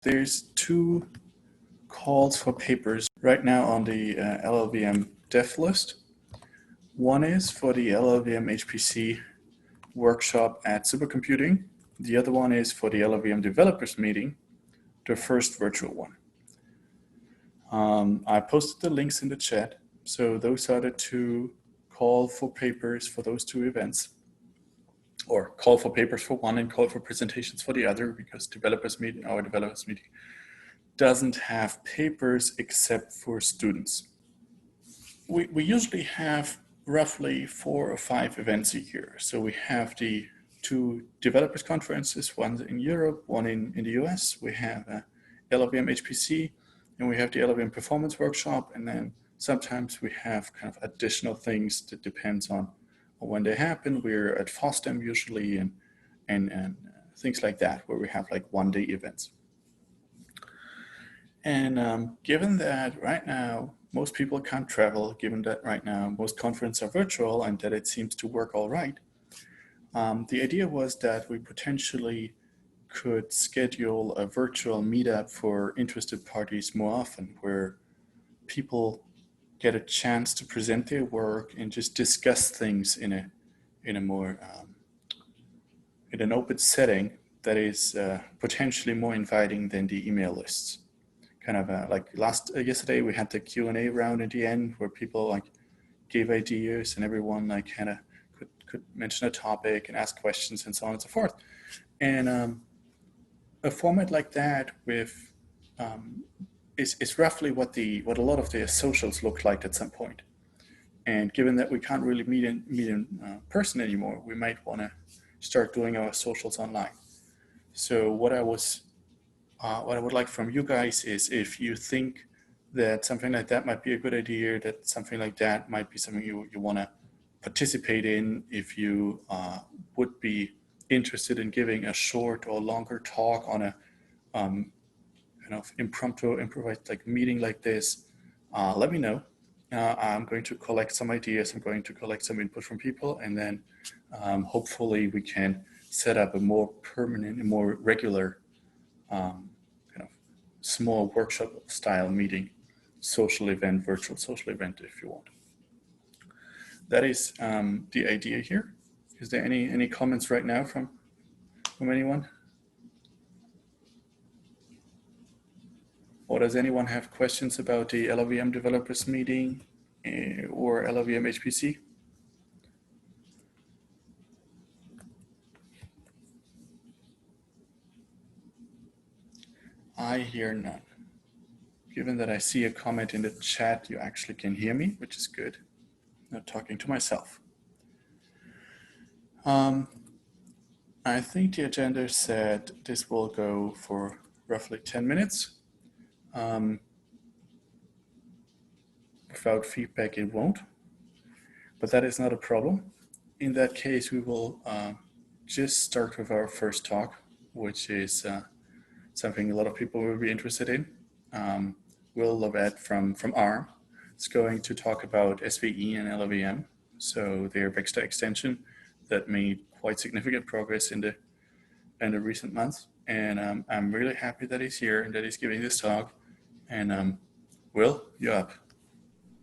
There's two calls for papers right now on the LLVM dev list. One is for the LLVM-HPC workshop at Supercomputing. The other one is for the LLVM developers meeting, the first virtual one. I posted the links in the chat. So those are the two call for papers for those two events, or call for papers for one and call for presentations for the other, because our developers meeting doesn't have papers except for students. We usually have roughly 4 or 5 events a year. So we have the 2 developers conferences, one in Europe, one in the US. We have LLVM-HPC, and we have the LLVM performance workshop. And then sometimes we have kind of additional things that depends on when they happen. We're at FOSDEM usually and things like that, where we have like one-day events. And given that right now, most people can't travel, given that right now most conferences are virtual and that it seems to work all right, the idea was that we potentially could schedule a virtual meetup for interested parties more often, where people get a chance to present their work and just discuss things in a more in an open setting that is potentially more inviting than the email lists. Kind of like yesterday we had the Q&A round at the end where people like gave ideas and everyone like kind of could mention a topic and ask questions and so on and so forth. And a format like that with is roughly what a lot of the socials look like at some point. And given that we can't really meet in person anymore, we might want to start doing our socials online. So what I would like from you guys is, if you think that something like that might be a good idea, that something like that might be something you want to participate in, if you would be interested in giving a short or longer talk on a kind of improvised like meeting like this, let me know. I'm going to collect some ideas. I'm going to collect some input from people, and then hopefully we can set up a more permanent and more regular kind of small workshop style meeting, social event, virtual social event if you want. That is the idea here. Is there any comments right now from anyone? Or does anyone have questions about the LLVM developers meeting or LLVM-HPC? I hear none. Given that I see a comment in the chat, you actually can hear me, which is good. Not talking to myself. I think the agenda said this will go for roughly 10 minutes. Without feedback, it won't, but that is not a problem. In that case, we will just start with our first talk, which is something a lot of people will be interested in. Will Lovett from ARM is going to talk about SVE and LLVM, so their Vector extension that made quite significant progress in the recent months. And I'm really happy that he's here and that he's giving this talk. And Will, you're up.